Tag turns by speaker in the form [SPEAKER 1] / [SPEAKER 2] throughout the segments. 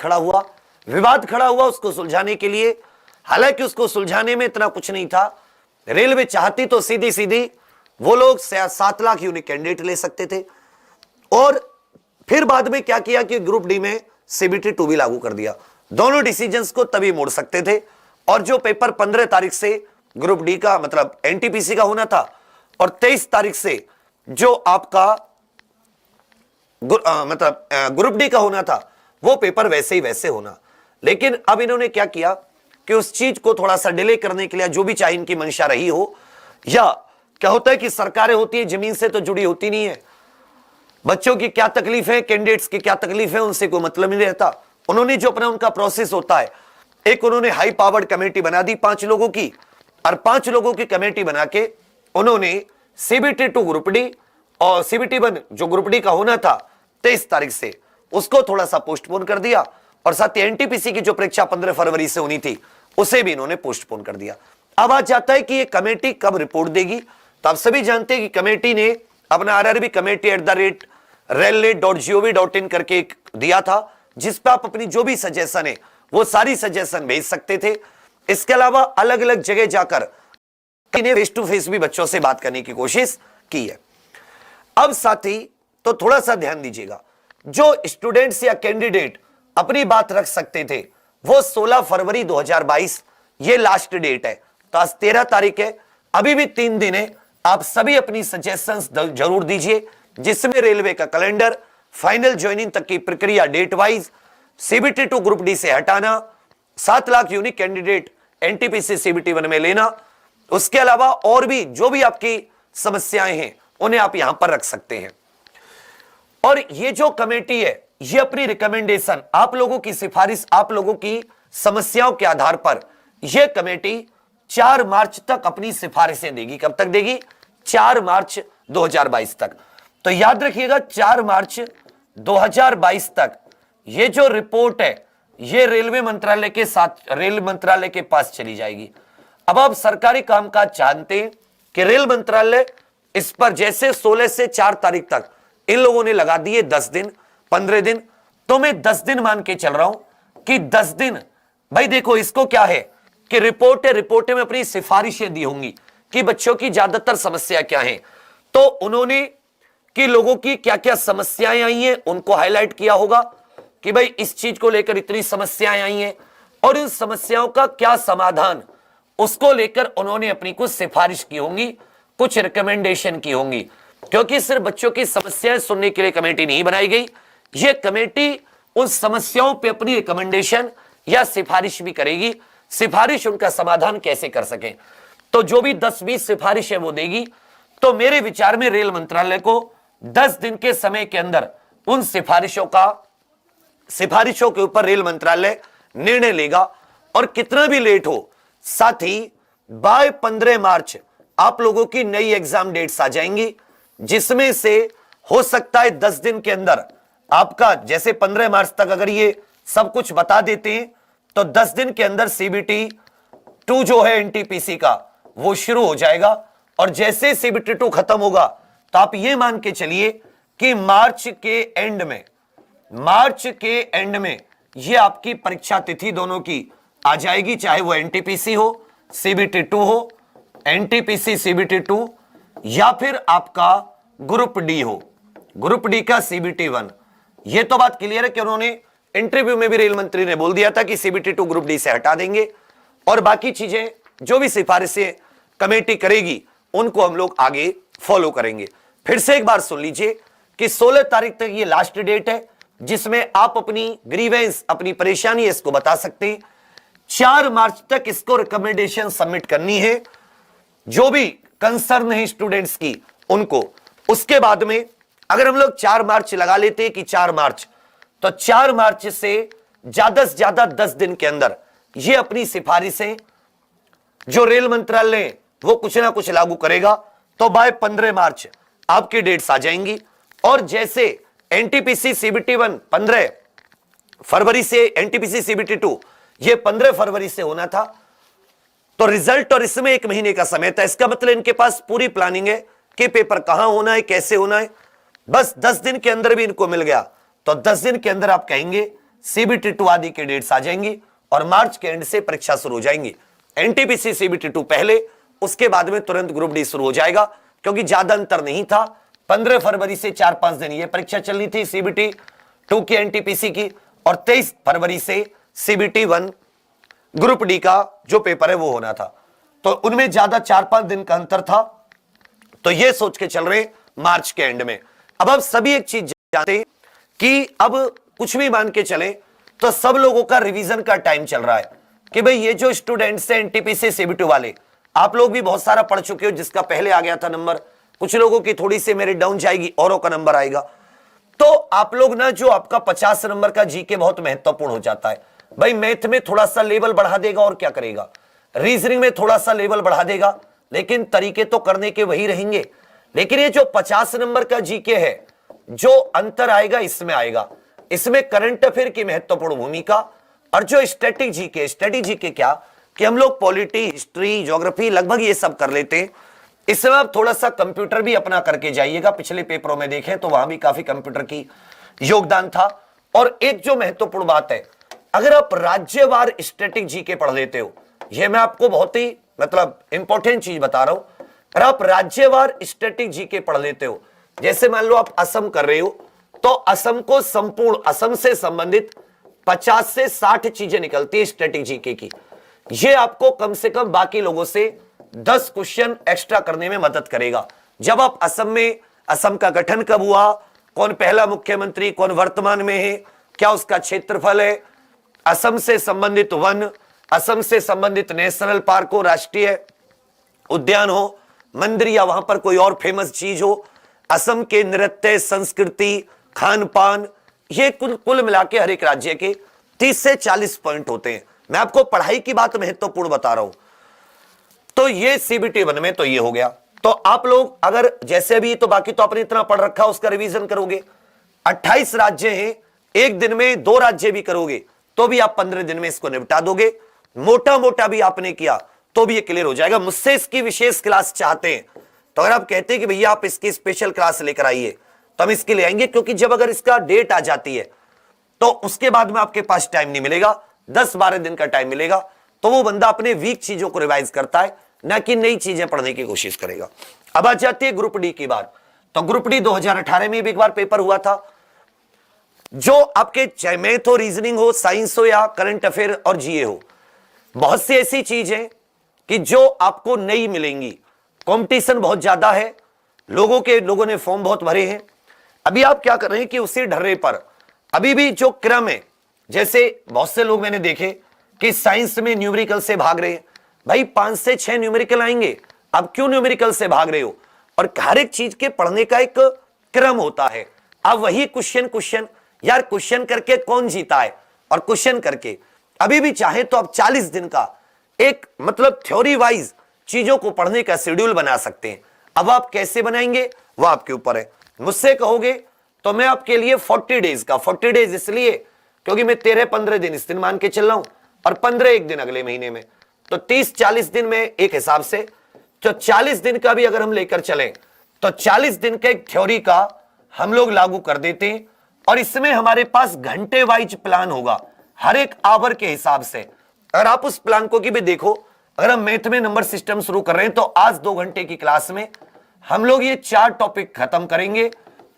[SPEAKER 1] खड़ा हुआ, उसको सुलझाने के लिए। हालांकि उसको सुलझाने में इतना कुछ नहीं था, रेलवे चाहती तो सीधी सीधी वो लोग 7 लाख यूनिक कैंडिडेट ले सकते थे। और फिर बाद में क्या किया कि ग्रुप डी में सीबीटी 2 भी लागू कर दिया। दोनों डिसीजंस को तभी मोड़ सकते थे। और जो पेपर 15 तारीख से ग्रुप डी का मतलब एनटीपीसी का होना था और 23 तारीख से जो आपका ग्रुप डी का होना था, वो पेपर वैसे ही वैसे होना। लेकिन अब इन्होंने क्या किया कि उस चीज को थोड़ा सा डिले करने के लिए, जो भी चाहे इनकी मंशा रही हो, या क्या होता है कि सरकारें होती है जमीन से तो जुड़ी होती नहीं है, बच्चों की क्या तकलीफ है, कैंडिडेट्स की क्या तकलीफ है, उनसे कोई मतलब नहीं रहता। उन्होंने जो अपना उनका प्रोसेस होता है, एक उन्होंने हाई पावर्ड कमेटी बना दी 5 लोगों की, और 5 लोगों की कमेटी बना के उन्होंने सीबीटी 2 ग्रुप डी और सीबीटी 1 जो ग्रुप डी का होना था 23 तारीख से, उसको थोड़ा सा पोस्टपोन कर दिया। और साथ ही एनटीपीसी की जो परीक्षा 15 फरवरी से होनी थी, उसे भी इन्होंने पोस्टपोन कर दिया। अब आ जाता है कि ये कमेटी कब रिपोर्ट देगी। तो आप सभी जानते हैं कि कमेटी ने अपना RRB committee@railnet.gov.in करके एक दिया था, जिस पे आप अपनी जो भी सजेशन है वो सारी सजेशन भेज सकते थे। इसके अलावा अलग अलग जगह जाकर इन्हें फेस टू फेस भी बच्चों से बात करने की कोशिश की है। अब साथी तो थोड़ा सा ध्यान दीजिएगा, जो स्टूडेंट्स या कैंडिडेट अपनी बात रख सकते थे वो 16 फरवरी 2022 ये लास्ट डेट है। तो आज 13 तारीख है, अभी भी 3 दिन है। आप सभी अपनी सजेशंस जरूर दीजिए, जिसमें रेलवे का कैलेंडर, फाइनल ज्वाइनिंग तक की प्रक्रिया date wise, CBT 2 group D से हटाना, 7 lakh unique candidate NTPC CBT 1 में लेना, उसके अलावा और भी जो भी आपकी समस्याएं हैं उन्हें आप यहां पर रख सकते हैं। और ये जो कमेटी है, ये अपनी रिकमेंडेशन, आप लोगों की सिफारिश, आप लोगों की समस्याओं के आधार पर यह कमेटी 4 मार्च तक अपनी सिफारिशें देगी। कब तक देगी? 4 मार्च 2022 तक। तो याद रखिएगा 4 मार्च 2022 तक ये जो रिपोर्ट है, ये रेलवे मंत्रालय के साथ, रेल मंत्रालय के पास चली जाएगी। अब आप सरकारी कामकाज जानते हैं कि रेल मंत्रालय इस पर जैसे 16 से 4 तारीख तक इन लोगों ने लगा दिए 10 दिन 15 दिन, तो मैं 10 दिन मान के चल रहा हूं कि 10 दिन भाई देखो इसको क्या है कि रिपोर्ट है, रिपोर्ट में अपनी सिफारिशें दी होंगी कि बच्चों की ज्यादातर समस्या क्या है। तो उन्होंने कि लोगों की क्या क्या समस्याएं आई हैं उनको हाईलाइट किया होगा कि भाई इस चीज को लेकर इतनी समस्याएं आई हैं और इन समस्याओं का क्या समाधान, उसको लेकर उन्होंने अपनी कुछ सिफारिश की होंगी, कुछ रिकमेंडेशन की होंगी। क्योंकि सिर्फ बच्चों की समस्याएं सुनने के लिए कमेटी नहीं बनाई गई, यह कमेटी उन समस्याओं पे अपनी रिकमेंडेशन या सिफारिश भी करेगी, सिफारिश उनका समाधान कैसे कर सके। तो जो भी 10-20 सिफारिश है वो देगी। तो मेरे विचार में रेल मंत्रालय को 10 दिन के समय के अंदर उन सिफारिशों के ऊपर रेल मंत्रालय निर्णय लेगा। और कितना भी लेट हो, साथ ही बाय 15 मार्च आप लोगों की नई एग्जाम डेट्स आ जाएंगी, जिसमें से हो सकता है 10 दिन के अंदर आपका, जैसे 15 मार्च तक अगर ये सब कुछ बता देते हैं तो 10 दिन के अंदर सीबीटी 2 जो है एनटीपीसी का वो शुरू हो जाएगा। और जैसे सीबीटी 2 खत्म होगा तो आप ये मान के चलिए कि मार्च के एंड में ये आपकी परीक्षा तिथि दोनों की आ जाएगी, चाहे वो एनटीपीसी हो, सीबीटी 2 हो, एनटीपीसी सीबीटी 2 या फिर आपका ग्रुप डी हो, ग्रुप डी का सीबीटी 1। ये तो बात क्लियर है कि उन्होंने इंटरव्यू में भी रेल मंत्री ने बोल दिया था कि सीबीटी 2 ग्रुप डी से हटा देंगे और बाकी चीजें जो भी सिफारिशें कमेटी करेगी उनको हम लोग आगे फॉलो करेंगे। फिर से एक बार सुन लीजिए कि 16 तारीख तक ये लास्ट डेट है जिसमें आप अपनी ग्रीवेंस, अपनी परेशानी इसको बता सकते हैं। 4 मार्च तक इसको रिकमेंडेशन सबमिट करनी है, जो भी कंसर्न है स्टूडेंट्स की उनको। उसके बाद में अगर हम लोग 4 मार्च लगा लेते हैं कि 4 मार्च, तो 4 मार्च से ज्यादा 10 दिन के अंदर ये अपनी सिफारिशें जो रेल मंत्रालय वो कुछ ना कुछ लागू करेगा। तो बाय 15 मार्च आपकी डेट्स आ जाएंगी। और जैसे एनटीपीसी सीबीटी 1 15 फरवरी से, एनटीपीसी सीबीटी 2 ये 15 फरवरी से होना था, तो रिजल्ट और इसमें 1 महीने का समय था। इसका मतलब इनके पास पूरी प्लानिंग है कि पेपर कहां होना है, कैसे होना है। बस 10 दिन के अंदर भी इनको मिल गया तो 10 दिन के अंदर आप कहेंगे सीबीटी 2 आदि के डेट्स आ जाएंगी और मार्च के एंड से परीक्षा शुरू हो जाएंगी। एनटीपीसी सीबीटी 2 पहले, उसके बाद में तुरंत ग्रुप डी शुरू हो जाएगा, क्योंकि ज्यादा अंतर नहीं था। 15 फरवरी से 4-5 दिन ये परीक्षा चलनी थी सीबीटी 2 की, एनटीपीसी की, और 23 फरवरी से सीबीटी 1 ग्रुप डी का जो पेपर है वो होना था। तो उनमें ज्यादा 4-5 दिन का अंतर था। तो ये सोच के चल रहे मार्च के एंड में। अब सभी एक चीज जानते हैं कि अब कुछ भी मान के चले तो सब लोगों का रिवीजन का टाइम चल रहा है कि भाई ये जो स्टूडेंट्स हैं एनटीपीसी सीबीटी वाले, आप लोग भी बहुत सारा पढ़ चुके हो, जिसका पहले आ गया था नंबर, कुछ लोगों की थोड़ी सी मेरिट डाउन जाएगी, औरों का नंबर आएगा। तो आप लोग ना, जो आपका 50 नंबर का जीके बहुत महत्वपूर्ण हो जाता है। भाई मैथ में थोड़ा सा लेवल बढ़ा देगा और क्या करेगा, रीजनिंग में थोड़ा सा लेवल बढ़ा देगा, लेकिन तरीके तो करने के वही रहेंगे। लेकिन ये जो 50 नंबर का जीके है, जो अंतर आएगा इसमें आएगा, इसमें करंट अफेयर की महत्वपूर्ण भूमिका। और जो स्टैटिक जीके क्या कि हम लोग पॉलिटी, हिस्ट्री, ज्योग्राफी लगभग ये सब कर लेते हैं। इसमें आप थोड़ा सा कंप्यूटर भी अपना करके जाइएगा। पिछले पेपरों में देखें तो वहां भी काफी कंप्यूटर की योगदान था। और एक जो महत्वपूर्ण बात है, अगर आप राज्यवार स्टैटिक जीके पढ़ लेते हो, यह मैं आपको बहुत ही मतलब इंपॉर्टेंट चीज बता रहा हूं, अगर आप राज्यवार स्टैटिक जीके पढ़ लेते हो, जैसे मान लो आप असम कर रहे हो, तो असम को संपूर्ण असम से संबंधित 50 से 60 चीजें निकलती है स्टैटिक जीके की। ये आपको कम से कम बाकी लोगों से 10 क्वेश्चन एक्स्ट्रा करने में मदद करेगा। जब आप असम में, असम का गठन कब हुआ, कौन पहला मुख्यमंत्री, कौन वर्तमान में है, क्या उसका क्षेत्रफल है, असम से संबंधित वन, असम से संबंधित नेशनल पार्क हो, राष्ट्रीय उद्यान हो, मंदिर या वहां पर कोई और फेमस चीज हो, असम के नृत्य, संस्कृति, खान पान, ये कुल मिला के हर एक राज्य के 30 से 40 पॉइंट होते हैं। मैं आपको पढ़ाई की बात महत्वपूर्ण बता रहा हूं। तो ये सीबीटी 1 में तो ये हो गया। तो आप लोग अगर जैसे भी, तो बाकी तो आपने इतना पढ़ रखा, उसका रिवीजन करोगे। 28 राज्य हैं, एक दिन में 2 राज्य भी करोगे तो भी आप 15 दिन में इसको निपटा दोगे। मोटा मोटा भी आपने किया तो भी ये क्लियर हो जाएगा। मुझसे इसकी विशेष क्लास चाहते हैं तो अगर आप कहते हैं कि भैया आप इसकी स्पेशल क्लास लेकर आइए, तो हम इसके ले आएंगे, क्योंकि जब अगर इसका डेट आ जाती है तो उसके बाद में आपके पास टाइम नहीं मिलेगा, 10-12 दिन का टाइम मिलेगा। तो वो बंदा अपने वीक चीजों को रिवाइज करता है, ना कि नई चीजें पढ़ने की कोशिश करेगा। अब आ जाती है ग्रुप डी की बात। तो ग्रुप डी 2018 में भी एक बार पेपर हुआ था, जो आपके चाहे मैथ हो, रीजनिंग हो, साइंस हो या करंट अफेयर और जीए हो, बहुत सी ऐसी चीजें कि जो आपको नहीं मिलेंगी। कंपटीशन बहुत ज्यादा है, लोगों ने फॉर्म बहुत भरे हैं। अभी आप क्या कर रहे हैं कि उसी ढर्रे पर अभी भी जो क्रम है, जैसे बहुत से लोग मैंने देखे कि साइंस में न्यूमेरिकल से भाग रहे हैं। भाई 5 से 6 न्यूमेरिकल आएंगे, अब क्यों न्यूमेरिकल से भाग रहे हो? और हर एक चीज के पढ़ने का एक क्रम होता है। अब वही क्वेश्चन यार, क्वेश्चन करके कौन जीता है? और क्वेश्चन करके अभी भी चाहे तो आप 40 दिन का एक मतलब थ्योरी वाइज चीजों को पढ़ने का शेड्यूल बना सकते हैं। अब आप कैसे बनाएंगे वो आपके ऊपर है। मुझसे कहोगे तो मैं आपके लिए 40 डेज का, 40 डेज इसलिए क्योंकि मैं 13-15 दिन इस दिन मान के चल रहा हूं और 15 एक दिन अगले महीने में, तो 30-40 दिन में एक हिसाब से, तो 40 दिन का भी अगर हम लेकर चलें तो 40 दिन का एक थ्योरी का हम लोग लागू कर देते हैं। और इसमें हमारे पास घंटे वाइज प्लान होगा, हर एक आवर के हिसाब से। अगर आप उस प्लान को भी देखो, अगर हम मैथ में नंबर सिस्टम शुरू कर रहे हैं तो आज 2 घंटे की क्लास में हम लोग ये 4 टॉपिक खत्म करेंगे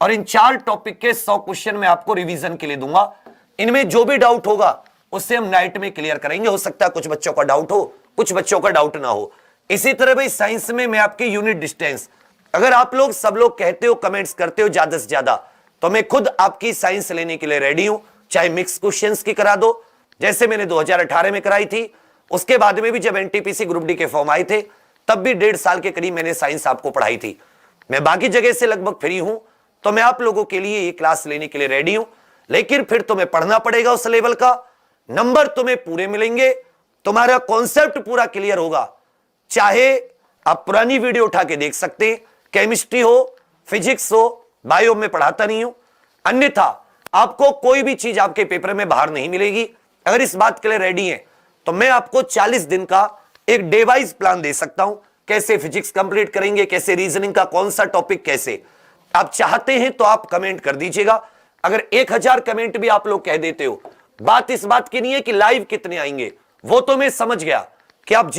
[SPEAKER 1] और इन 4 टॉपिक के 100 क्वेश्चन मैं आपको रिवीजन के लिए दूंगा। इनमें जो भी डाउट होगा उससे हम नाइट में क्लियर करेंगे। हो सकता है कुछ बच्चों का डाउट हो, कुछ बच्चों का डाउट ना हो। इसी तरह भाई साइंस में मैं आपकी यूनिट डिस्टेंस, अगर आप लोग सब लोग कहते हो, कमेंट्स करते हो ज्यादा से ज्यादा, तो मैं खुद आपकी साइंस लेने के लिए रेडी हूं। चाहे मिक्स क्वेश्चंस की करा दो, जैसे मैंने 2018 में कराई थी। उसके बाद में भी जब एनटीपीसी ग्रुप डी के फॉर्म आए थे तब भी 1.5 साल के करीब मैंने साइंस आपको पढ़ाई थी। मैं बाकी जगह से लगभग फ्री हूं, तो मैं आप लोगों के लिए ये क्लास लेने के लिए रेडी हूं। लेकिन फिर तुम्हें पढ़ना पड़ेगा उस लेवल का, नंबर तुम्हें पूरे मिलेंगे, तुम्हारा कॉन्सेप्ट पूरा क्लियर होगा। चाहे आप पुरानी वीडियो उठा के देख सकते हैं, केमिस्ट्री हो, फिजिक्स हो, बायो में पढ़ाता नहीं हूं, अन्यथा आपको कोई भी चीज आपके पेपर में बाहर नहीं मिलेगी। अगर इस बात के लिए रेडी हैं तो मैं आपको 40 दिन का एक डे वाइज प्लान दे सकता हूं, कैसे फिजिक्स कंप्लीट करेंगे, कैसे रीजनिंग का कौन सा टॉपिक कैसे। आप चाहते हैं तो आप कमेंट कर दीजिएगा। अगर 1000 कमेंट भी आप लोग कह देते हो, बात इस बात की नहीं है कि लाइव कितने आएंगे, वो तो मैं समझ गया कि आप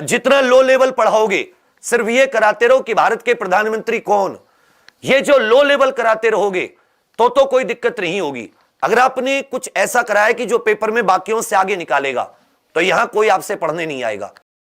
[SPEAKER 1] जितना लो लेवल पढ़ाओगे, सिर्फ ये कराते रहो कि भारत के प्रधानमंत्री कौन, ये जो लो लेवल कराते रहोगे तो कोई दिक्कत नहीं होगी। अगर आपने कुछ ऐसा कराया कि जो पेपर में बाकियों से आगे निकालेगा, तो यहां कोई आपसे पढ़ने नहीं आएगा।